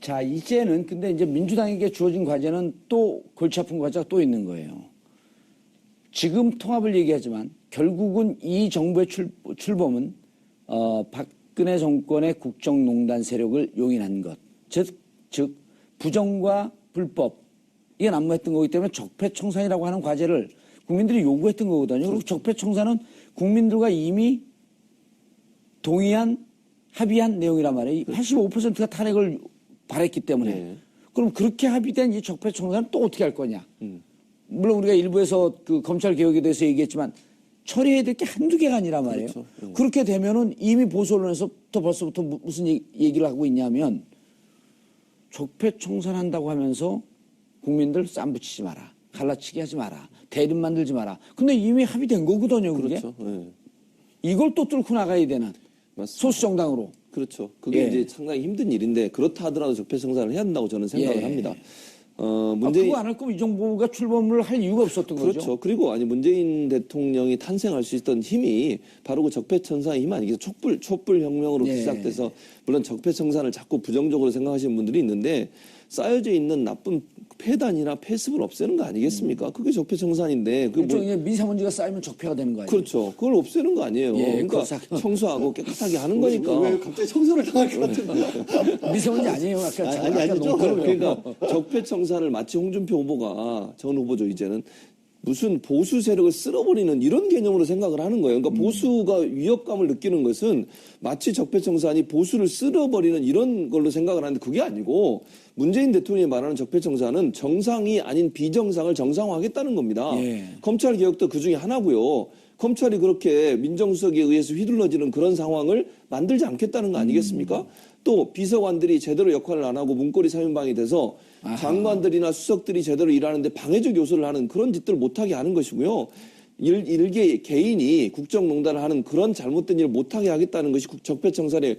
자, 이제는 근데 이제 민주당에게 주어진 과제는 또 골치 아픈 과제가 또 있는 거예요. 지금 통합을 얘기하지만 결국은 이 정부의 출범은 박근혜 정권의 국정농단 세력을 용인한 것. 즉 부정과 불법 이게 난무했던 거기 때문에 적폐청산이라고 하는 과제를 국민들이 요구했던 거거든요. 그리고 적폐청산은 국민들과 이미 동의한 합의한 내용이란 말이에요. 85%가 탄핵을 바랬기 때문에. 그럼 그렇게 합의된 이 적폐청산은 또 어떻게 할 거냐. 물론 우리가 일부에서 그 검찰 개혁에 대해서 얘기했지만 처리해야 될 게 한두 개가 아니란 말이에요. 그렇죠. 그렇게 되면은 이미 보수 언론에서부터 벌써부터 무슨 얘기를 하고 있냐면 적폐청산한다고 하면서 국민들 쌈 붙이지 마라. 갈라치기 하지 마라. 대립 만들지 마라. 근데 이미 합의된 거거든요. 그게. 그렇죠. 네. 이걸 또 뚫고 나가야 되는 맞습니다. 소수 정당으로. 그렇죠. 그게 이제 상당히 힘든 일인데 그렇다 하더라도 적폐청산을 해야 한다고 저는 생각을 합니다. 문재인 그거 안 할 거면 이 정부가 출범을 할 이유가 없었던 거죠. 그렇죠. 그리고 문재인 대통령이 탄생할 수 있던 힘이 바로 그 적폐청산의 힘 아니겠어요. 촛불혁명으로 시작돼서 물론 적폐청산을 자꾸 부정적으로 생각하시는 분들이 있는데 쌓여져 있는 나쁜 폐단이나 폐습을 없애는 거 아니겠습니까? 그게 적폐청산인데. 그렇죠. 미세먼지가 쌓이면 적폐가 되는 거 아니에요? 그렇죠. 그걸 없애는 거 아니에요. 그러니까 청소하고 깨끗하게 하는 거니까. 왜 갑자기 청소를 당할 것 같은데. 미세먼지 아니에요. 아니죠. 그러니까 적폐청산을 마치 홍준표 후보가 전 후보죠 이제는 무슨 보수 세력을 쓸어버리는 이런 개념으로 생각을 하는 거예요. 그러니까 보수가 위협감을 느끼는 것은 마치 적폐청산이 보수를 쓸어버리는 이런 걸로 생각을 하는데 그게 아니고 문재인 대통령이 말하는 적폐청산은 정상이 아닌 비정상을 정상화하겠다는 겁니다. 검찰 개혁도 그중에 하나고요. 검찰이 그렇게 민정수석에 의해서 휘둘러지는 그런 상황을 만들지 않겠다는 거 아니겠습니까? 또 비서관들이 제대로 역할을 안 하고 문고리 3인방이 돼서 장관들이나 수석들이 제대로 일하는데 방해적 요소를 하는 그런 짓들을 못하게 하는 것이고요. 일개 개인이 국정농단을 하는 그런 잘못된 일을 못하게 하겠다는 것이 적폐청산의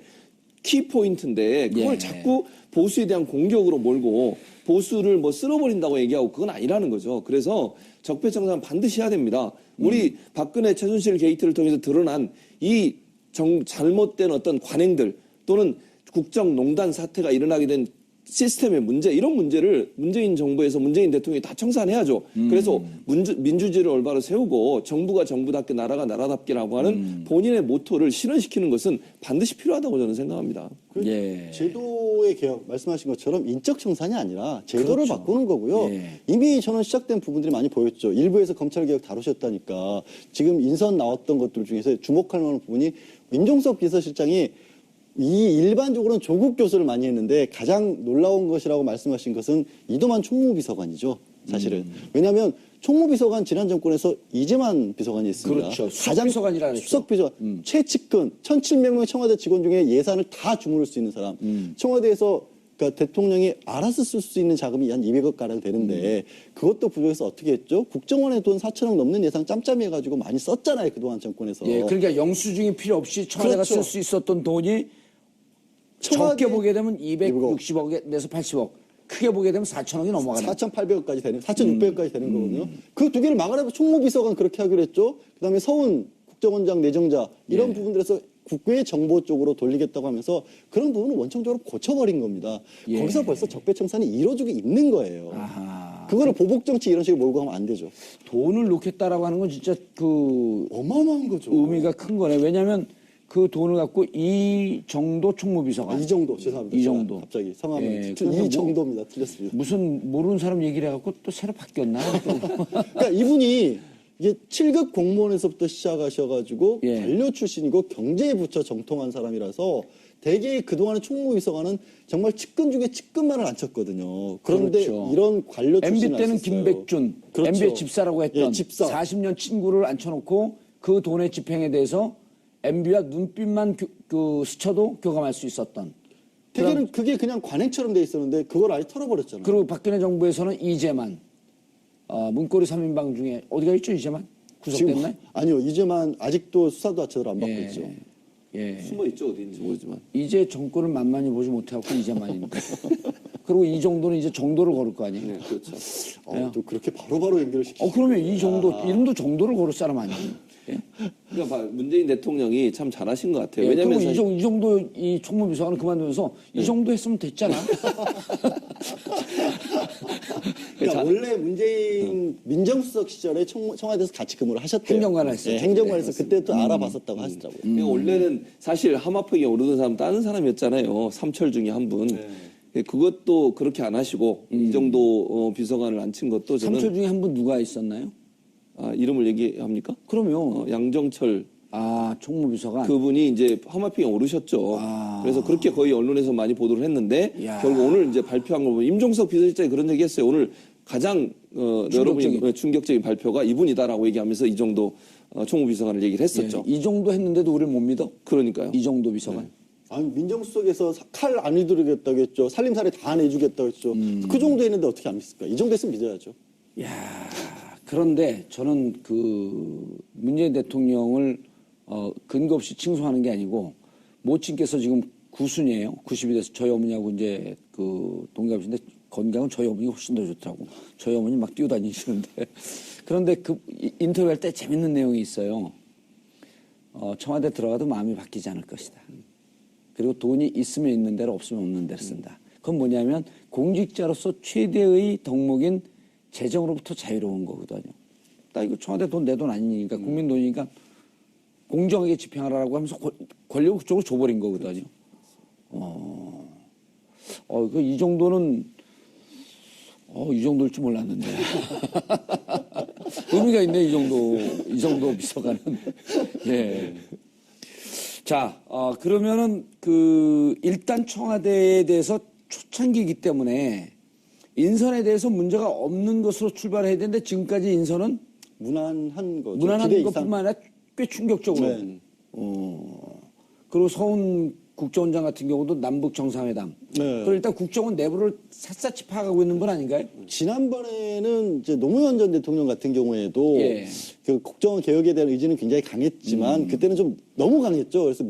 키포인트인데 그걸 자꾸 보수에 대한 공격으로 몰고 보수를 뭐 쓸어버린다고 얘기하고 그건 아니라는 거죠. 그래서 적폐청산 반드시 해야 됩니다. 우리 박근혜 최순실 게이트를 통해서 드러난 이 잘못된 어떤 관행들 또는 국정농단 사태가 일어나게 된 시스템의 문제 이런 문제를 문재인 정부에서 문재인 대통령이 다 청산해야죠. 그래서 민주주의를 올바로 세우고 정부가 정부답게 나라가 나라답게라고 하는 본인의 모토를 실현시키는 것은 반드시 필요하다고 저는 생각합니다. 제도의 개혁 말씀하신 것처럼 인적 청산이 아니라 제도를 바꾸는 거고요. 이미 저는 시작된 부분들이 많이 보였죠. 일부에서 검찰 개혁 다루셨다니까 지금 인선 나왔던 것들 중에서 주목할 만한 부분이 민정수석 비서실장이 이 일반적으로는 조국 교수를 많이 했는데 가장 놀라운 것이라고 말씀하신 것은 이도만 총무비서관이죠. 사실은. 왜냐하면 총무비서관 지난 정권에서 이재만 비서관이 있습니다. 그렇죠. 가장 수석비서관. 최측근 1,700명 청와대 직원 중에 예산을 다 주무를 수 있는 사람. 청와대에서 그러니까 대통령이 알아서 쓸 수 있는 자금이 한 200억 가량 되는데 그것도 부족해서 어떻게 했죠? 국정원에 돈 4천억 넘는 예산 짬짬이 해가지고 많이 썼잖아요. 그동안 정권에서. 그러니까 영수증이 필요 없이 청와대가 쓸 수 있었던 돈이 적게 보게 되면 260억에 내서 80억. 크게 보게 되면 4천억이 넘어가는. 4,800억까지 되는, 4,600억까지 되는 거거든요. 그 두 개를 막아내고 총무비서관 그렇게 하기로 했죠. 그다음에 서훈 국정원장 내정자 이런 부분들에서 국외 정보 쪽으로 돌리겠다고 하면서 그런 부분은 원천적으로 고쳐버린 겁니다. 거기서 벌써 적폐청산이 이루어지고 있는 거예요. 그거를 보복정치 이런 식으로 몰고 가면 안 되죠. 돈을 놓겠다라고 하는 건 진짜 어마어마한 거죠. 의미가 큰 거네. 왜냐하면 그 돈을 갖고 이 정도 총무비서관. 이 정도 죄송합니다. 이 정도. 갑자기 성함을 이 정도입니다. 틀렸습니다. 무슨 모르는 사람 얘기를 해갖고 또 새로 바뀌었나? 그러니까 이분이 이게 7급 공무원에서부터 시작하셔가지고 관료 출신이고 경제부처 정통한 사람이라서 대개 그동안의 총무비서관은 정말 측근 중에 측근만을 안 쳤거든요. 그런데 이런 관료 출신을 MB 때는 김백준, MB의 집사라고 했던 집사. 40년 친구를 앉혀놓고 그 돈의 집행에 대해서 MB와 눈빛만 스쳐도 교감할 수 있었던. 대개는 그게 그냥 관행처럼 돼 있었는데 그걸 아예 털어버렸잖아요. 그리고 박근혜 정부에서는 이재만. 문고리 3인방 중에 어디가 있죠, 이재만? 구속됐나요? 아니요, 이재만 아직도 수사도 제대로 안 받고 있죠. 숨어 있죠 어디인지 모르지만. 이제 정권을 만만히 보지 못해갖고 이재만이니까. 그리고 이 정도는 이제 정도를 걸을 거 아니에요? 그렇죠. 또 그렇게 바로바로 연결을 시키죠. 그러면 이 정도, 이름도 정도를 걸을 사람 아니에요? 그러니까 문재인 대통령이 참 잘하신 것 같아요. 예, 왜냐하면 그리고 이 정도 이 총무비서관을 그만두면서 이 정도 했으면 됐잖아. 그러니까 원래 문재인 민정수석 시절에 청와대에서 같이 근무를 하셨대요. 행정관을 했었죠. 네, 행정관에서 그때 또 알아봤었다고 하시더라고요. 그러니까 원래는 사실 하마평에 오르던 사람 다른 사람이었잖아요. 삼철 중에 한 분. 그것도 그렇게 안 하시고 이 정도 비서관을 앉힌 것도 저는 3초 중에 한 분 누가 있었나요? 이름을 얘기합니까? 그러면 양정철 총무비서관. 그분이 이제 하마평에 오르셨죠. 그래서 그렇게 거의 언론에서 많이 보도를 했는데 야. 결국 오늘 이제 발표한 거 보면 임종석 비서실장이 그런 얘기했어요. 오늘 가장 여러분이 충격적인 발표가 이분이다라고 얘기하면서 이 정도 총무비서관을 얘기를 했었죠. 예, 이 정도 했는데도 우리를 못 믿어? 그러니까요. 이 정도 비서관. 아니, 민정수석에서 칼 안 휘두르겠다고 했죠. 살림살이 다 안 해주겠다고 했죠. 그 정도 했는데 어떻게 안 믿습니까? 이 정도 했으면 믿어야죠. 야, 그런데 저는 그 문재인 대통령을 근거 없이 칭송하는 게 아니고 모친께서 지금 구순이에요. 90이 돼서 저희 어머니하고 이제 그 동갑이신데 건강은 저희 어머니가 훨씬 더 좋더라고. 저희 어머니 막 뛰어다니시는데. 그런데 그 인터뷰할 때 재밌는 내용이 있어요. 청와대 들어가도 마음이 바뀌지 않을 것이다. 그리고 돈이 있으면 있는 대로 없으면 없는 대로 쓴다. 그건 뭐냐면 공직자로서 최대의 덕목인 재정으로부터 자유로운 거거든요. 나 이거 청와대 돈 내 돈 아니니까 국민 돈이니까 공정하게 집행하라고 하면서 권력을 그쪽으로 줘버린 거거든요. 이 정도는 이 정도일 줄 몰랐는데. 의미가 있네, 이 정도 비서관은. 예. 자, 그러면은 일단 청와대에 대해서 초창기이기 때문에 인선에 대해서 문제가 없는 것으로 출발해야 되는데 지금까지 인선은 무난한 거죠. 무난한 기대 것뿐만 아니라 꽤 충격적으로. 네. 그리고 서훈 국정원장 같은 경우도 남북 정상회담. 네. 그걸 일단 국정원 내부를 샅샅이 파악하고 있는 분 아닌가요? 지난번에는 이제 노무현 전 대통령 같은 경우에도 예. 그 국정원 개혁에 대한 의지는 굉장히 강했지만 그때는 좀 너무 강했죠. 그래서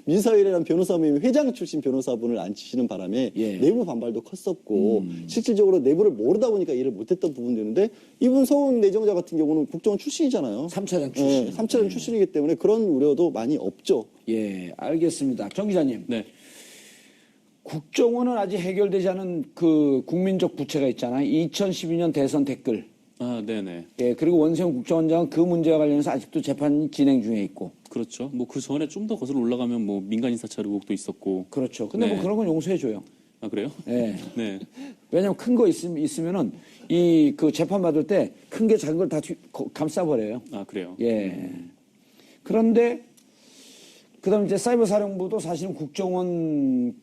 민사일이라는 변호사님이 회장 출신 변호사분을 앉히시는 바람에 예. 내부 반발도 컸었고 실질적으로 내부를 모르다 보니까 일을 못했던 부분들인데 이분 서훈 내정자 같은 경우는 국정원 출신이잖아요. 3차장 출신. 3차장 출신이기 때문에 그런 우려도 많이 없죠. 예, 알겠습니다. 정 기자님. 네. 국정원은 아직 해결되지 않은 그 국민적 부채가 있잖아요. 2012년 대선 댓글. 네네. 예, 그리고 원세훈 국정원장은 그 문제와 관련해서 아직도 재판이 진행 중에 있고. 그렇죠. 뭐 그 전에 좀 더 거슬러 올라가면 뭐 민간인 사찰 의혹도 있었고. 그렇죠. 근데 네. 뭐 그런 건 용서해줘요. 아, 그래요? 예. 네. 왜냐면 큰 거 있으면은 그 재판 받을 때 큰 게 작은 걸 다 감싸버려요. 아, 그래요? 예. 그런데 그다음 이제 사이버 사령부도 사실은 국정원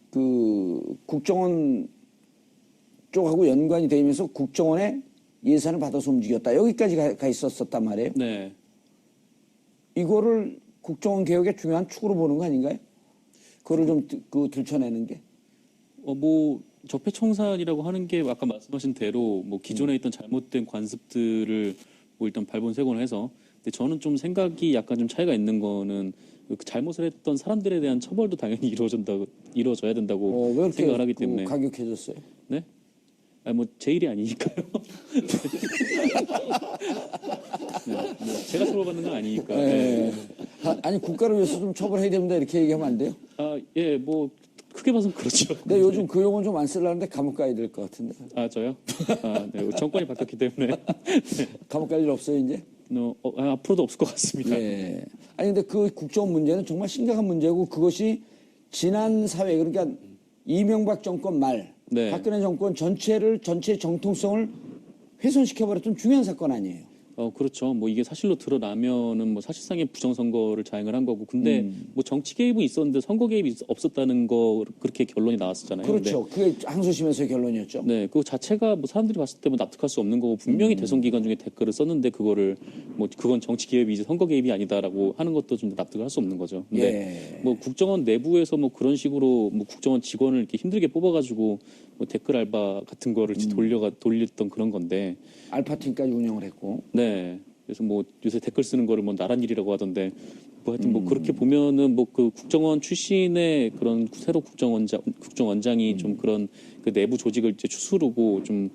쪽하고 연관이 되면서 국정원에 예산을 받아서 움직였다. 여기까지 가 있었단 말이에요. 네. 이거를 국정원 개혁의 중요한 축으로 보는 거 아닌가요? 그거를 좀 들춰내는 게. 뭐 적폐청산이라고 하는 게 아까 말씀하신 대로 뭐 기존에 있던 잘못된 관습들을 뭐 일단 발본색원을 해서, 근데 저는 좀 생각이 약간 좀 차이가 있는 거는 그 잘못을 했던 사람들에 대한 처벌도 당연히 이루어져야 된다고 왜 이렇게 생각을 하기 때문에. 가격해졌어요? 네? 뭐 제 일이 아니니까요. 네, 뭐 제가 처벌받는 건 아니니까. 네. 아니 국가를 위해서 좀 처벌해야 됩니다 이렇게 얘기하면 안 돼요? 예, 뭐 크게 봐서는 그렇죠. 근데 요즘 그 용어는 좀 안 쓰려는데 감옥 가야 될 것 같은데. 저요? 네, 정권이 바뀌었기 때문에. 감옥 갈 일 없어요 이제? 앞으로도 없을 것 같습니다. 예. 아니 근데 그 국정원 문제는 정말 심각한 문제고 그것이 지난 사회 그러니까 이명박 정권 말 네. 박근혜 정권 전체의 정통성을 훼손시켜버렸던 중요한 사건 아니에요. 그렇죠. 뭐 이게 사실로 드러나면은 뭐 사실상의 부정선거를 자행을 한 거고, 근데 뭐 정치 개입이 있었는데 선거 개입이 없었다는 거 그렇게 결론이 나왔었잖아요. 그렇죠. 그게 항소심에서의 결론이었죠. 네, 그 자체가 뭐 사람들이 봤을 때 뭐 납득할 수 없는 거고, 분명히 대선 기간 중에 댓글을 썼는데 그거를 뭐 그건 정치 개입이지 선거 개입이 아니다라고 하는 것도 좀 납득을 할 수 없는 거죠. 근데 예. 뭐 국정원 내부에서 뭐 그런 식으로 뭐 국정원 직원을 이렇게 힘들게 뽑아가지고 뭐 댓글 알바 같은 거를 돌렸던 그런 건데. 알파팀까지 운영을 했고. 네. 그래서 뭐 요새 댓글 쓰는 거를 뭐 나란 일이라고 하던데, 뭐 하여튼 뭐 그렇게 보면은 뭐 그 국정원 출신의 그런 새로 국정원장이 좀 그런 그 내부 조직을 이제 추스르고 좀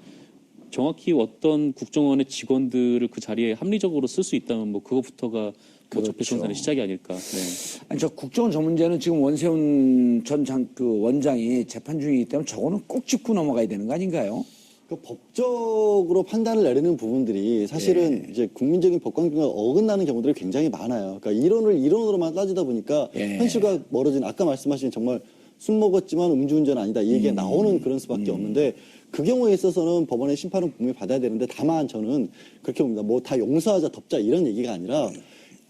정확히 어떤 국정원의 직원들을 그 자리에 합리적으로 쓸 수 있다면 뭐 그것부터가 뭐 적폐청산의 시작이 아닐까. 네. 아니, 저 국정원 저 문제는 지금 원세훈 그 원장이 재판 중이기 때문에 저거는 꼭 짚고 넘어가야 되는 거 아닌가요? 그 법적으로 판단을 내리는 부분들이 사실은 이제 국민적인 법관균과 어긋나는 경우들이 굉장히 많아요. 그러니까 이론을 이론으로만 따지다 보니까 현실과 멀어진 아까 말씀하신 정말 술 먹었지만 음주운전 아니다 이 얘기가 나오는 그런 수밖에 없는데 그 경우에 있어서는 법원의 심판은 분명히 받아야 되는데 다만 저는 그렇게 봅니다. 뭐 다 용서하자 덮자 이런 얘기가 아니라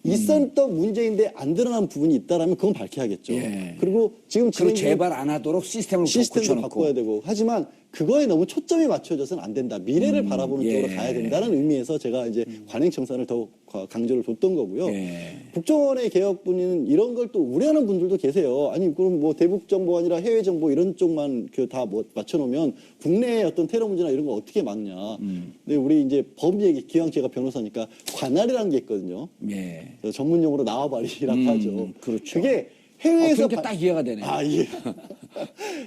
있었던 문제인데 안 드러난 부분이 있다라면 그건 밝혀야겠죠. 그리고 지금 그리고 재발 안 하도록 시스템을 시스템도 바꿔야 되고 하지만 그거에 너무 초점이 맞춰져서는 안 된다. 미래를 바라보는 쪽으로 가야 된다는 의미에서 제가 이제 관행청산을 더 강조를 뒀던 거고요. 국정원의 개혁분은 이런 걸 또 우려하는 분들도 계세요. 아니 그럼 뭐 대북 정보 아니라 해외 정보 이런 쪽만 그 다 뭐 맞춰놓으면 국내의 어떤 테러 문제나 이런 거 어떻게 막냐. 근데 우리 이제 법 얘기 기왕 제가 변호사니까 관할이라는 게 있거든요. 전문 용어로 나와바리라고 하죠. 그렇죠. 그게 해외에서 그러니까 딱 이해가 되네. 예.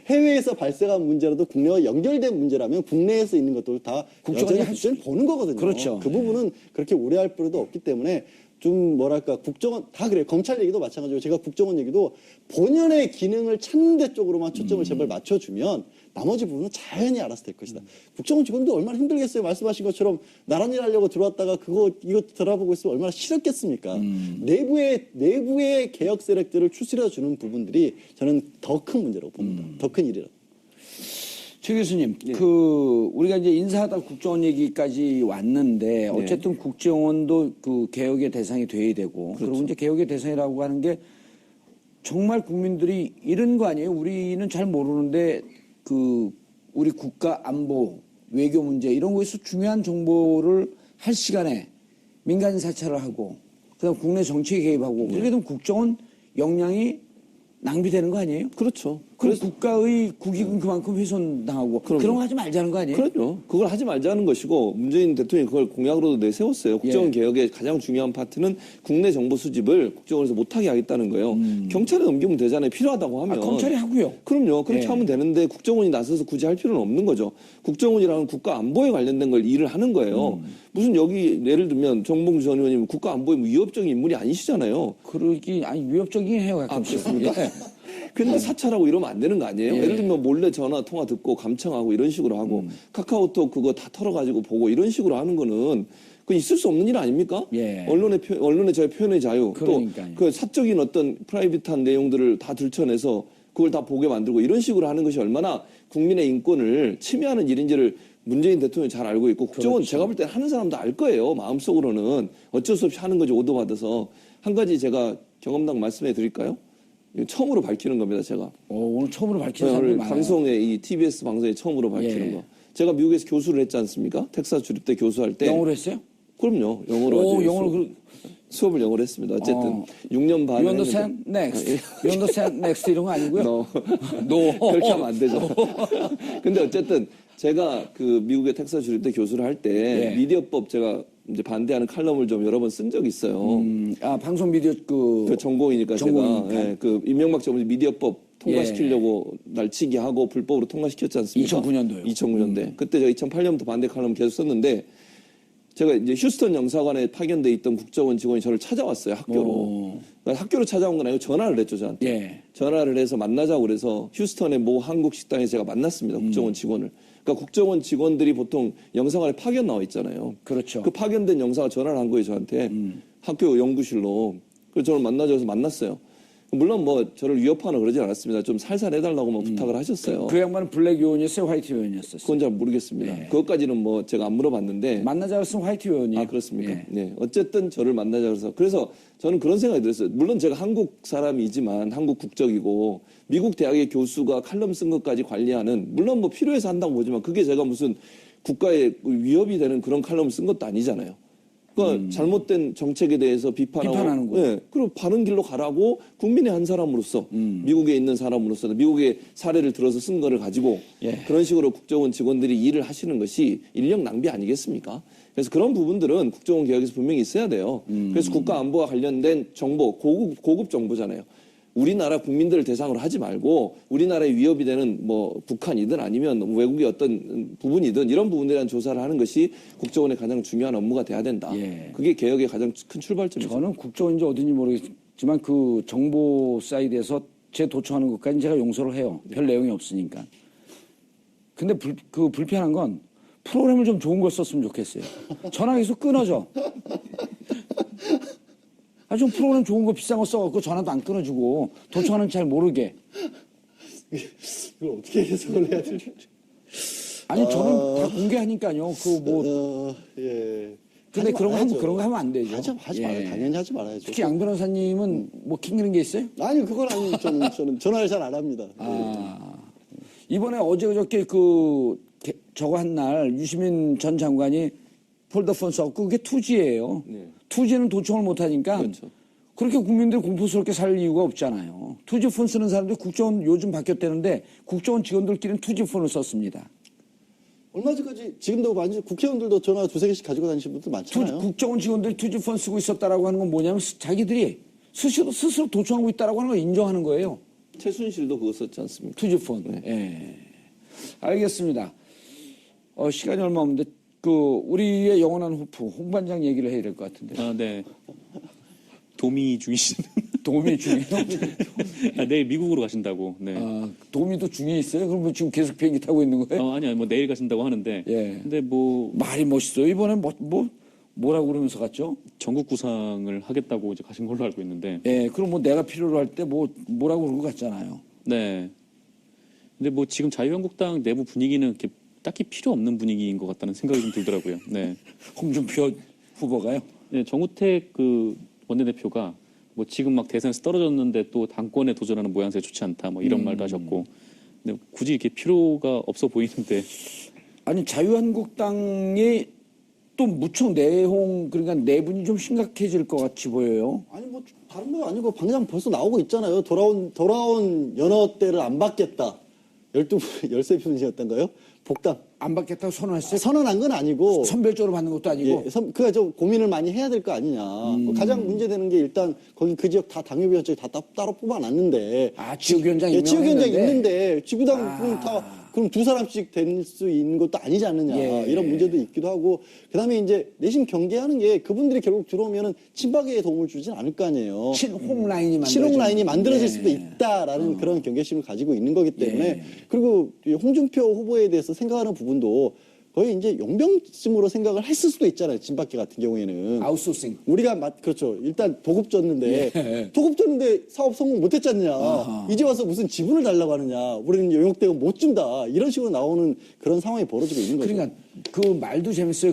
해외에서 발생한 문제라도 국내와 연결된 문제라면 국내에서 있는 것들 다 국정원이 여전히 국정원이 보는 거거든요. 그렇죠. 그 부분은 그렇게 우려할 필요도 없기 때문에 좀 뭐랄까 국정원 다 그래요. 검찰 얘기도 마찬가지고 제가 국정원 얘기도 본연의 기능을 찾는 데 쪽으로만 초점을 제발 맞춰주면 나머지 부분은 자연히 알아서 될 것이다. 국정원 직원도 얼마나 힘들겠어요. 말씀하신 것처럼 나란 일 하려고 들어왔다가 이거 돌아보고 있으면 얼마나 싫었겠습니까. 내부의 개혁 세력들을 추스려 주는 부분들이 저는 더 큰 문제라고 봅니다. 더 큰 일이라고. 최 교수님, 예. 우리가 이제 인사하다 국정원 얘기까지 왔는데, 어쨌든 국정원도 그 개혁의 대상이 돼야 되고, 그리고 이제 개혁의 대상이라고 하는 게 정말 국민들이 이런 거 아니에요? 우리는 잘 모르는데, 우리 국가 안보, 외교 문제, 이런 거에서 중요한 정보를 할 시간에 민간 사찰을 하고, 그 다음 국내 정치에 개입하고, 그렇게 되면 국정원 역량이 낭비되는 거 아니에요? 그렇죠. 그럼 국가의 국익은 그만큼 훼손당하고 그런 거 하지 말자는 거 아니에요? 그렇죠. 그걸 하지 말자는 것이고 문재인 대통령이 그걸 공약으로도 내세웠어요. 국정원 개혁의 가장 중요한 파트는 국내 정보 수집을 국정원에서 못하게 하겠다는 거예요. 경찰에 넘기면 되잖아요. 필요하다고 하면. 검찰이 하고요. 그럼요. 그렇게 하면 되는데 국정원이 나서서 굳이 할 필요는 없는 거죠. 국정원이라는 국가 안보에 관련된 걸 일을 하는 거예요. 무슨 여기 예를 들면 정봉주 전 의원님 국가 안보에 위협적인 인물이 아니시잖아요. 위협적이긴 해요. 가끔씩. 근데 사찰하고 이러면 안 되는 거 아니에요? 예를 들면 몰래 전화 통화 듣고 감청하고 이런 식으로 하고 카카오톡 그거 다 털어가지고 보고 이런 식으로 하는 거는 그 있을 수 없는 일 아닙니까? 언론의 저의 표현의 자유 또 그 사적인 어떤 프라이빗한 내용들을 다 들춰내서 그걸 다 보게 만들고 이런 식으로 하는 것이 얼마나 국민의 인권을 침해하는 일인지를 문재인 대통령이 잘 알고 있고 국정원 제가 볼 때 하는 사람도 알 거예요. 마음속으로는 어쩔 수 없이 하는 거지 오도받아서. 한 가지 제가 경험담 말씀해 드릴까요? 처음으로 밝히는 겁니다, 제가. 오늘 처음으로 밝히는 사람이 많아요. 방송에, 이 TBS 방송에 처음으로 밝히는 거. 제가 미국에서 교수를 했지 않습니까? 텍사스 주립대 교수할 때. 영어로 했어요? 그럼요. 영어로. 수업을 영어로 했습니다. 어쨌든 6년 반. You understand? Next. You understand? Next 이런 거 아니고요? No. 그렇게 하면 안 되죠. 근데 어쨌든 제가 그 미국의 텍사스 주립대 교수를 할 때 미디어법 제가 이제 반대하는 칼럼을 좀 여러 번 쓴 적이 있어요. 방송 미디어 그 전공이니까 제가 그 이명박 정부 미디어법 통과시키려고 날치기 하고 불법으로 통과시켰지 않습니까? 2009년도요. 2009년대. 그때 제가 2008년부터 반대 칼럼 계속 썼는데 제가 이제 휴스턴 영사관에 파견돼 있던 국정원 직원이 저를 찾아왔어요, 학교로. 그러니까 학교로 찾아온 건 아니고 전화를 했죠, 저한테. 전화를 해서 만나자고 그래서 휴스턴의 모 한국 식당에서 제가 만났습니다, 국정원 직원을. 그러니까 국정원 직원들이 보통 영사관에 파견 나와 있잖아요. 그렇죠. 그 파견된 영사가 전화를 한 거예요, 저한테. 학교 연구실로. 그래서 저를 만나자고 만났어요. 물론 뭐 저를 위협하거나 그러진 않았습니다. 좀 살살 해달라고만 부탁을 하셨어요. 그 양반은 블랙 요원이었어요? 화이트 요원이었어요? 그건 잘 모르겠습니다. 그것까지는 뭐 제가 안 물어봤는데. 만나자고 했으면 화이트 요원이에요. 아, 그렇습니까? 네. 어쨌든 저를 만나자고 해서. 그래서 저는 그런 생각이 들었어요. 물론 제가 한국 사람이지만 한국 국적이고 미국 대학의 교수가 칼럼 쓴 것까지 관리하는 물론 뭐 필요해서 한다고 보지만 그게 제가 무슨 국가의 위협이 되는 그런 칼럼을 쓴 것도 아니잖아요. 그러니까 잘못된 정책에 대해서 비판하는 거예요. 네, 그리고 바른 길로 가라고 국민의 한 사람으로서 미국에 있는 사람으로서 미국의 사례를 들어서 쓴 거를 가지고 그런 식으로 국정원 직원들이 일을 하시는 것이 인력 낭비 아니겠습니까? 그래서 그런 부분들은 국정원 개혁에서 분명히 있어야 돼요. 그래서 국가 안보와 관련된 정보, 고급 정보잖아요. 우리나라 국민들을 대상으로 하지 말고 우리나라에 위협이 되는 뭐 북한이든 아니면 외국의 어떤 부분이든 이런 부분에 대한 조사를 하는 것이 국정원의 가장 중요한 업무가 돼야 된다. 예. 그게 개혁의 가장 큰 출발점이죠. 저는 국정원인지 어딘지 모르겠지만 그 정보 사이트에서 제 도청하는 것까지 제가 용서를 해요. 별 내용이 없으니까. 근데 불편한 건 프로그램을 좀 좋은 걸 썼으면 좋겠어요. 전화 계속 끊어져. 좀 프로그램 좋은 거 비싼 거 써갖고 전화도 안 끊어주고 도청하는 잘 모르게. 이걸 어떻게 해석을 해야 될지. 아니 저는 다 공개하니까요. 예. 근데 그런 거 말아야죠. 그런 거 하면 안 되죠. 하지 예. 말아요. 당연히 하지 말아야죠. 특히 양 변호사님은 뭐 킹기는 게 있어요? 아니 그건 아니 저는 전화를 잘 안 합니다. 이번에 어제 그저께 저거 한 날 유시민 전 장관이 폴더폰 썼고 그게 투지예요. 네. 투지는 도청을 못 하니까 그렇죠. 그렇게 국민들이 공포스럽게 살 이유가 없잖아요. 투지폰 쓰는 사람들이 국정원 요즘 바뀌었다는데 국정원 직원들끼리는 투지폰을 썼습니다. 얼마 전까지 지금도 많이 국회의원들도 전화 두세 개씩 가지고 다니시는 분들 많잖아요. 국정원 직원들이 투지폰 쓰고 있었다라고 하는 건 뭐냐면 자기들이 스스로 도청하고 있다라고 하는 걸 인정하는 거예요. 최순실도 그거 썼지 않습니까? 투지폰. 네. 예. 알겠습니다. 시간이 얼마 없는데 우리의 영원한 호프 홍 반장 얘기를 해야 될 것 같은데. 아, 네. 도미 중이신. 도미 중이요? 내일 미국으로 가신다고. 네. 도미도 중에 있어요? 그럼 뭐 지금 계속 비행기 타고 있는 거예요? 아니, 뭐 내일 가신다고 하는데. 예. 근데 뭐 말이 멋있어요. 이번에 뭐라고 그러면서 갔죠? 전국 구상을 하겠다고 이제 가신 걸로 알고 있는데. 예. 그럼 뭐 내가 필요로 할 때 뭐라고 그러고 갔잖아요. 네. 근데 뭐 지금 자유한국당 내부 분위기는 이렇게 딱히 필요 없는 분위기인 것 같다는 생각이 좀 들더라고요. 네. 홍준표 후보가요? 네, 정우택 원내대표가 뭐 지금 막 대선에서 떨어졌는데 또 당권에 도전하는 모양새 좋지 않다 뭐 이런 말도 하셨고. 근데 굳이 이렇게 필요가 없어 보이는데. 아니 자유한국당이 또 무척 그러니까 내분이 좀 심각해질 것 같이 보여요. 아니 뭐 다른 거 아니고 방장 벌써 나오고 있잖아요. 돌아온 연어 때를 안 받겠다. 13분이었던가요? 복당. 안 받겠다고 선언했어요? 선언한 건 아니고. 선별적으로 받는 것도 아니고. 예, 그가 좀 고민을 많이 해야 될 거 아니냐. 가장 문제되는 게 일단 거기 그 지역 다 당협위원장이 다 따로 뽑아놨는데. 지역위원장 예, 지역위원장 임명했는데. 있는데 지구당 그럼 두 사람씩 될 수 있는 것도 아니지 않느냐. 예. 이런 문제도 있기도 하고. 그다음에 이제 내심 경계하는 게 그분들이 결국 들어오면은 친박에 도움을 주진 않을 거 아니에요. 친홍 라인이 만들어질 수도 있다라는 그런 경계심을 가지고 있는 거기 때문에 그리고 이 홍준표 후보에 대해서 생각하는 부분도 거의 이제 용병쯤으로 생각을 했을 수도 있잖아요. 진박계 같은 경우에는. 아웃소싱. 우리가 그렇죠. 일단 도급 줬는데 도급 줬는데 사업 성공 못했지 않느냐. 이제 와서 무슨 지분을 달라고 하느냐. 우리는 영역대가 못 준다. 이런 식으로 나오는 그런 상황이 벌어지고 있는 거죠. 그러니까 그 말도 재밌어요.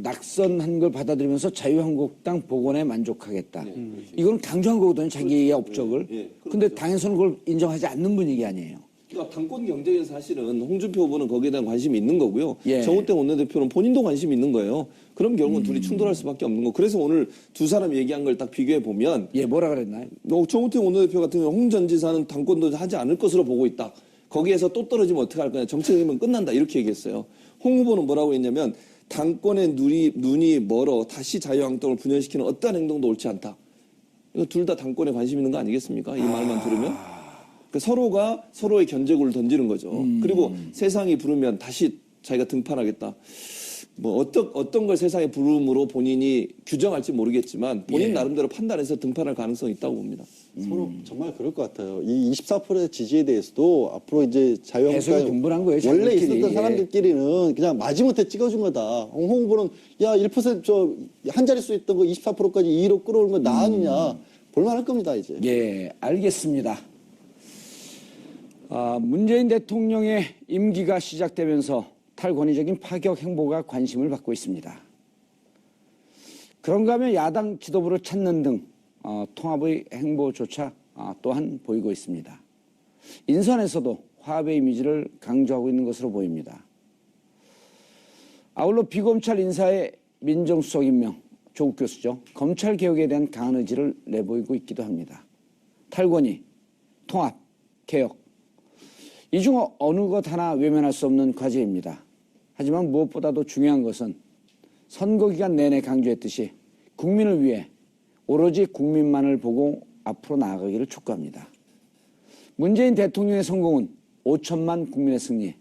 낙선한 걸 받아들이면서 자유한국당 복원에 만족하겠다. 이건 강조한 거거든요. 자기의 업적을. 근데 당에서는 그걸 인정하지 않는 분위기 아니에요. 그러니까 당권 경쟁에서 사실은 홍준표 후보는 거기에 대한 관심이 있는 거고요. 예. 정우택 원내대표는 본인도 관심이 있는 거예요. 그럼 결국은 둘이 충돌할 수밖에 없는 거. 그래서 오늘 두 사람 얘기한 걸 딱 비교해 보면 뭐라 그랬나요? 정우택 원내대표 같은 경우는 홍 전 지사는 당권도 하지 않을 것으로 보고 있다. 거기에서 또 떨어지면 어떻게 할 거냐. 정책이면 끝난다. 이렇게 얘기했어요. 홍 후보는 뭐라고 했냐면 당권의 눈이 멀어 다시 자유한국당을 분열시키는 어떠한 행동도 옳지 않다. 이거 둘 다 당권에 관심 있는 거 아니겠습니까? 이 말만 들으면. 그러니까 서로가 서로의 견제구를 던지는 거죠. 그리고 세상이 부르면 다시 자기가 등판하겠다. 뭐 어떤 걸 세상에 부름으로 본인이 규정할지 모르겠지만 본인 나름대로 판단해서 등판할 가능성이 있다고 봅니다. 서로 정말 그럴 것 같아요. 이 24%의 지지에 대해서도 앞으로 이제 해석이 자유한국당 분분한 거예요, 원래 자기들끼리. 있었던 사람들끼리는 그냥 마지못해 찍어준 거다. 홍 후보는 야 1% 한 자릿수 있던 거 24%까지 2로 끌어올면 나 아니냐. 볼만할 겁니다 이제. 예, 알겠습니다. 문재인 대통령의 임기가 시작되면서 탈권위적인 파격 행보가 관심을 받고 있습니다. 그런가 하면 야당 지도부를 찾는 등 통합의 행보조차 또한 보이고 있습니다. 인선에서도 화합의 이미지를 강조하고 있는 것으로 보입니다. 아울러 비검찰 인사의 민정수석 임명, 조국 교수죠. 검찰개혁에 대한 강한 의지를 내보이고 있기도 합니다. 탈권위, 통합, 개혁. 이 중 어느 것 하나 외면할 수 없는 과제입니다. 하지만 무엇보다도 중요한 것은 선거 기간 내내 강조했듯이 국민을 위해 오로지 국민만을 보고 앞으로 나아가기를 촉구합니다. 문재인 대통령의 성공은 5천만 국민의 승리,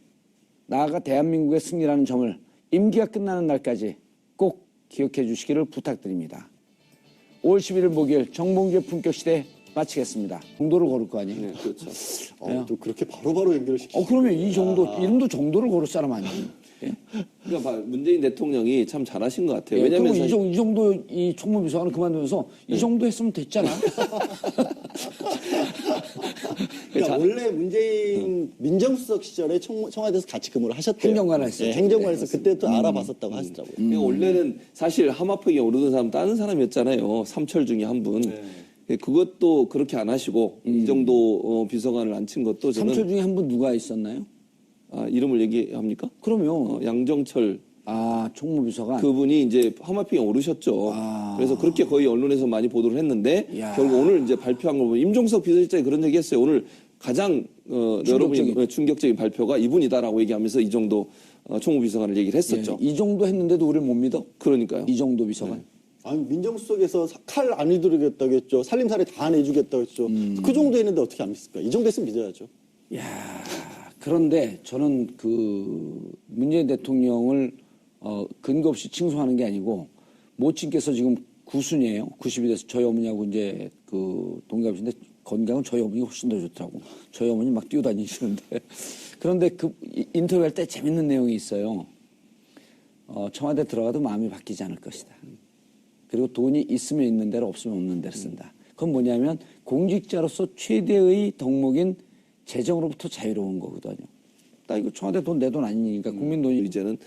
나아가 대한민국의 승리라는 점을 임기가 끝나는 날까지 꼭 기억해 주시기를 부탁드립니다. 5월 11일 목요일 정봉주의 품격시대 마치겠습니다. 정도를 고를 거 아니에요? 네, 그렇죠. 또 그렇게 바로바로 연결시키시죠. 그러면 이 정도, 이름도 정도를 고를 사람 아니에요? 예? 그러니까 문재인 대통령이 참 잘하신 것 같아요. 예, 왜냐하면 그리고 이 정도 이 총무비서관은 그만두면서 이 정도 했으면 됐잖아. 그러니까 원래 문재인 민정수석 시절에 청와대에서 같이 근무를 하셨대요. 행정관을 했어요. 네, 행정관에서 그때 또 알아봤었다고 하시더라고요. 그러니까 원래는 사실 하마평에 오르던 사람 다른 사람이었잖아요. 삼철 중에 한 분. 그것도 그렇게 안 하시고 이 정도 비서관을 앉힌 것도 저는 삼철 중에 한 분 누가 있었나요? 이름을 얘기합니까? 그러면 양정철 총무비서관. 그분이 이제 하마평에 오르셨죠. 그래서 그렇게 거의 언론에서 많이 보도를 했는데 야. 결국 오늘 이제 발표한 거 보면 임종석 비서실장이 그런 얘기 했어요. 오늘 가장 여러분이 충격적인 발표가 이분이다라고 얘기하면서 이 정도 총무비서관을 얘기를 했었죠. 이 정도 했는데도 우리를 못 믿어? 그러니까요. 이 정도 비서관. 아니, 민정수석에서 칼 안 휘두르겠다고 했죠. 살림살이 다 안 해주겠다고 했죠. 그 정도 했는데 어떻게 안 믿습니까? 이 정도 했으면 믿어야죠. 그런데 저는 문재인 대통령을 근거 없이 칭송하는 게 아니고 모친께서 지금 구순이에요. 90이 돼서 저희 어머니하고 이제 동갑이신데 건강은 저희 어머니가 훨씬 더 좋더라고. 저희 어머니 막 뛰어다니시는데. 그런데 인터뷰할 때 재밌는 내용이 있어요. 청와대 들어가도 마음이 바뀌지 않을 것이다. 그리고 돈이 있으면 있는 대로 없으면 없는 대로 쓴다. 그건 뭐냐면 공직자로서 최대의 덕목인 재정으로부터 자유로운 거거든요. 나 이거 청와대 돈 내 돈 아니니까 국민 돈이 이제는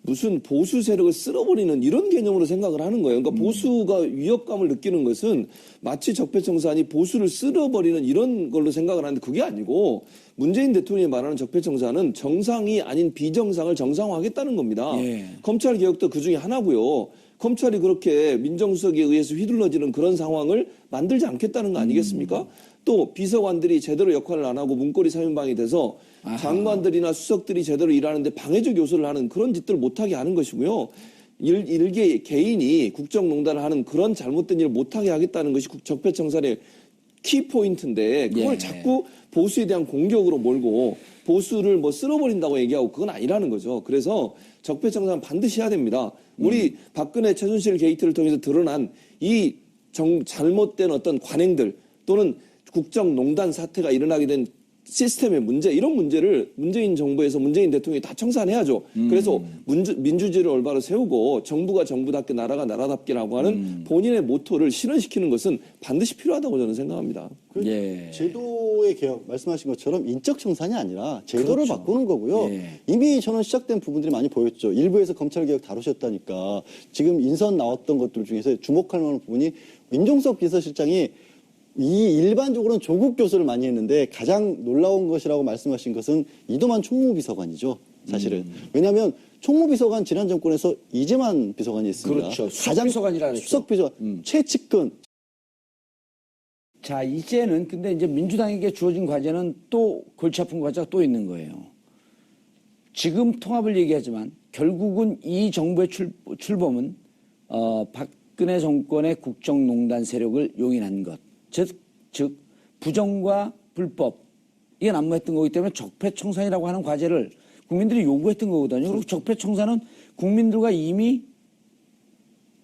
무슨 보수 세력을 쓸어버리는 이런 개념으로 생각을 하는 거예요. 그러니까 보수가 위협감을 느끼는 것은 마치 적폐청산이 보수를 쓸어버리는 이런 걸로 생각을 하는데 그게 아니고 문재인 대통령이 말하는 적폐청산은 정상이 아닌 비정상을 정상화하겠다는 겁니다. 검찰 개혁도 그 중에 하나고요. 검찰이 그렇게 민정수석에 의해서 휘둘러지는 그런 상황을 만들지 않겠다는 거 아니겠습니까? 또 비서관들이 제대로 역할을 안 하고 문고리 3인방이 돼서 장관들이나 수석들이 제대로 일하는데 방해적 요소를 하는 그런 짓들을 못하게 하는 것이고요. 일개 개인이 국정농단을 하는 그런 잘못된 일을 못하게 하겠다는 것이 적폐청산의 키포인트인데 그걸 자꾸 보수에 대한 공격으로 몰고 보수를 쓸어버린다고 얘기하고 그건 아니라는 거죠. 그래서 적폐청산 반드시 해야 됩니다. 우리 박근혜 최순실 게이트를 통해서 드러난 이 잘못된 어떤 관행들 또는 국정농단 사태가 일어나게 된 시스템의 문제 이런 문제를 문재인 정부에서 문재인 대통령이 다 청산해야죠. 그래서 민주주의를 올바로 세우고 정부가 정부답게 나라가 나라답게라고 하는 본인의 모토를 실현시키는 것은 반드시 필요하다고 저는 생각합니다. 제도의 개혁 말씀하신 것처럼 인적 청산이 아니라 제도를 바꾸는 거고요. 이미 저는 시작된 부분들이 많이 보였죠. 일부에서 검찰 개혁 다루셨다니까 지금 인선 나왔던 것들 중에서 주목할 만한 부분이 민정수석 비서실장이 이 일반적으로는 조국 교수를 많이 했는데 가장 놀라운 것이라고 말씀하신 것은 이동환 총무비서관이죠. 사실은. 왜냐하면 총무비서관 지난 정권에서 이재만 비서관이 있습니다. 그렇죠. 수석비서관이라 그랬죠. 수석비서관 최측근. 자, 이제는 근데 이제 민주당에게 주어진 과제는 또 골치 아픈 과제가 또 있는 거예요. 지금 통합을 얘기하지만 결국은 이 정부의 출범은 박근혜 정권의 국정농단 세력을 용인한 것. 즉 부정과 불법 이게 난무했던 거기 때문에 적폐청산이라고 하는 과제를 국민들이 요구했던 거거든요. 그리고 적폐청산은 국민들과 이미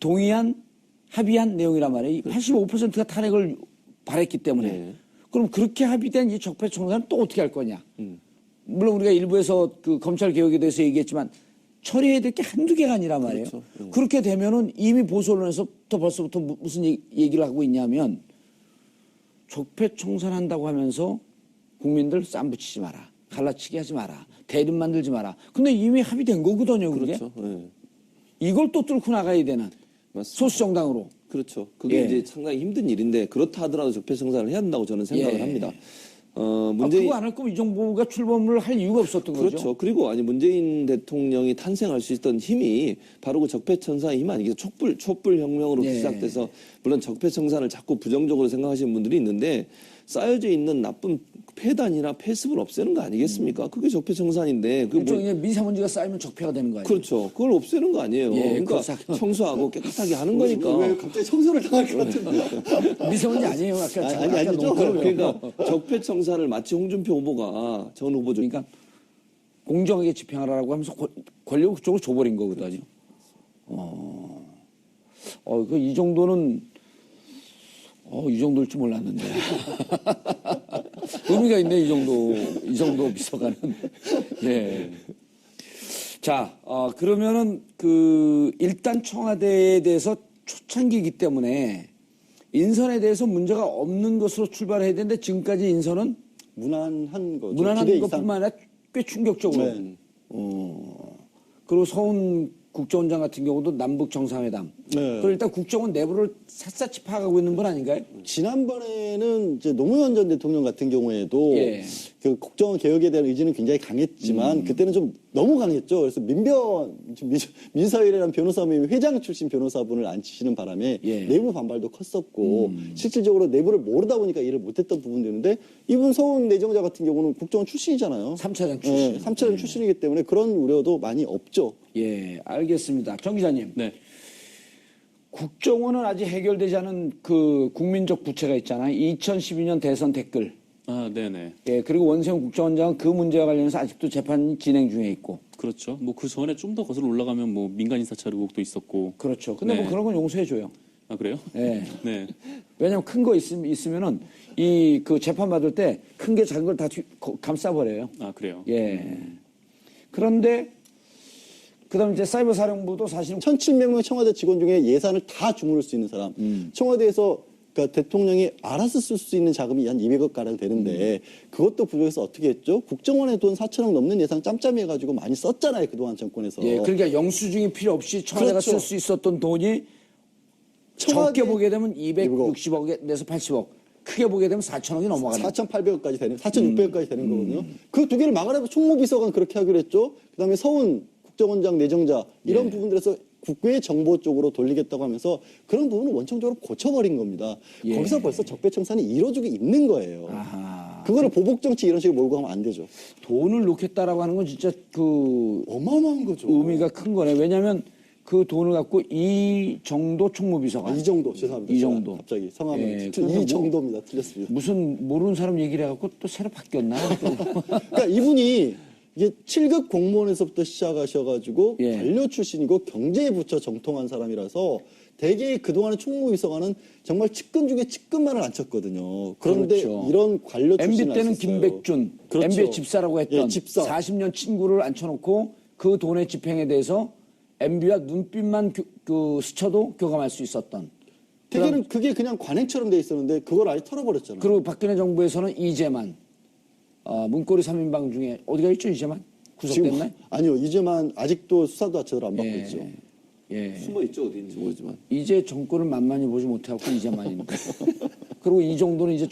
동의한 합의한 내용이란 말이에요. 85%가 탄핵을 바랬기 때문에 그럼 그렇게 합의된 이 적폐청산은 또 어떻게 할 거냐. 물론 우리가 일부에서 검찰 개혁에 대해서 얘기했지만 처리해야 될 게 한두 개가 아니란 말이에요. 그렇죠. 그렇게 되면은 이미 보수 언론에서부터 벌써부터 무슨 얘기를 하고 있냐면 적폐청산한다고 하면서 국민들 쌈 붙이지 마라. 갈라치기 하지 마라. 대립 만들지 마라. 근데 이미 합의된 거거든요. 그게. 그렇죠. 이걸 또 뚫고 나가야 되는 맞습니다. 소수정당으로. 그렇죠. 그게 이제 상당히 힘든 일인데 그렇다 하더라도 적폐청산을 해야 한다고 저는 생각을 합니다. 그거 안 할 거면 이 정부가 출범을 할 이유가 없었던 거죠. 그렇죠. 그리고 문재인 대통령이 탄생할 수 있던 힘이 바로 그 적폐청산의 힘 아니겠어요. 촛불혁명으로 시작돼서 물론 적폐청산을 자꾸 부정적으로 생각하시는 분들이 있는데 쌓여져 있는 나쁜 폐단이나 폐습을 없애는 거 아니겠습니까? 그게 적폐청산인데 그 일종의 미세먼지가 쌓이면 적폐가 되는 거 아니에요? 그렇죠. 그걸 없애는 거 아니에요. 예, 그러니까 그렇죠. 청소하고 깨끗하게 하는 거니까. 왜 갑자기 청소를 당할 것 같은데? 미세먼지 아니에요. 아까 아니죠. 농담을 그러니까 적폐청산을 마치 홍준표 후보가 전 후보죠. 그러니까 공정하게 집행하라고 하면서 권력을 그쪽으로 줘버린 거거든요. 이 정도는 이 정도일 줄 몰랐는데. 의미가 있네, 이 정도 비서관은. 예. 자, 그러면은 일단 청와대에 대해서 초창기이기 때문에 인선에 대해서 문제가 없는 것으로 출발해야 되는데 지금까지 인선은 무난한 거죠. 무난한 기대 이상. 것뿐만 아니라 꽤 충격적으로. 네. 그리고 서훈 국정원장 같은 경우도 남북 정상회담. 네. 그걸 일단 국정원 내부를 샅샅이 파악하고 있는 건 아닌가요? 지난번에는 이제 노무현 전 대통령 같은 경우에도 예. 그 국정원 개혁에 대한 의지는 굉장히 강했지만 그때는 좀 너무 강했죠. 그래서 민서일이라는 변호사님이 회장 출신 변호사분을 앉히시는 바람에 예. 내부 반발도 컸었고 실질적으로 내부를 모르다 보니까 일을 못했던 부분도 있는데 이분 서훈 내정자 같은 경우는 국정원 출신이잖아요. 3차장 출신. 네, 3차장 출신이기 때문에 그런 우려도 많이 없죠. 예, 알겠습니다. 정 기자님. 네. 국정원은 아직 해결되지 않은 그 국민적 부채가 있잖아요. 2012년 대선 댓글. 아, 네네. 예, 그리고 원세훈 국정원장은 그 문제와 관련해서 아직도 재판이 진행 중에 있고. 그렇죠. 뭐 그 전에 좀 더 거슬러 올라가면 뭐 민간 인사찰 의혹도 있었고. 그렇죠. 근데 네. 뭐 그런 건 용서해줘요. 아, 그래요? 예. 네. 왜냐면 큰 거 있으면은 그 재판 받을 때 큰 게 작은 걸 다 감싸버려요. 아, 그래요? 예. 그런데 그다음 이제 사이버 사령부도 사실은 1,700명 청와대 직원 중에 예산을 다 주무를 수 있는 사람. 청와대에서 그러니까 대통령이 알아서 쓸 수 있는 자금이 한 200억 가량 되는데 그것도 부족해서 어떻게 했죠? 국정원에 돈 4천억 넘는 예산 짬짬이 해가지고 많이 썼잖아요. 그동안 정권에서. 예, 그러니까 영수증이 필요 없이 청와대가 그렇죠. 쓸 수 있었던 돈이 청와대- 적게 보게 되면 260억에서 80억, 크게 보게 되면 4천억이 넘어가는. 4,800억까지 되는, 4,600억까지 되는 거거든요. 그 두 개를 막으려면 총무비서관 그렇게 하기로 했죠. 그다음에 서훈 국정원장 내정자 이런 부분들에서 국외 정보 쪽으로 돌리겠다고 하면서 그런 부분은 원천적으로 고쳐버린 겁니다. 예. 거기서 벌써 적폐청산이 이루어지고 있는 거예요. 아하. 그거를 보복 정치 이런 식으로 몰고 가면 안 되죠. 돈을 놓겠다라고 하는 건 진짜 어마어마한 거죠. 의미가 큰 거네. 왜냐하면 그 돈을 갖고 이 정도 총무비서관. 이 정도 죄송합니다. 이 제가 정도. 갑자기 성함을 예, 이 정도입니다. 틀렸습니다. 무슨 모르는 사람 얘기를 해갖고 또 새로 바뀌었나? 또. 그러니까 이분이 이게 7급 공무원에서부터 시작하셔가지고 예. 관료 출신이고 경제부처 정통한 사람이라서 대개 그동안의 총무비서관은 정말 측근 중에 측근만을 안 쳤거든요. 그런데 그렇죠. 이런 관료 MB 출신을 때는 안 썼어요. 김백준, 그렇죠. MB의 집사라고 했던 예, 집사. 40년 친구를 앉혀놓고 그 돈의 집행에 대해서 MB와 눈빛만 스쳐도 교감할 수 있었던. 대개는 그게 그냥 관행처럼 돼 있었는데 그걸 아예 털어버렸잖아요. 그리고 박근혜 정부에서는 이재만, 문고리 3인방 중에 어디가 있죠, 이재만? 구속됐나요? 아니요. 이제만 아직도 수사도 제대로 안 받고 있죠. 예. 숨어 있죠 어디인지 모르지만. 이제 정권을 만만히 보지 못해갖고 이재만인데. 그리고 이 정도는 이제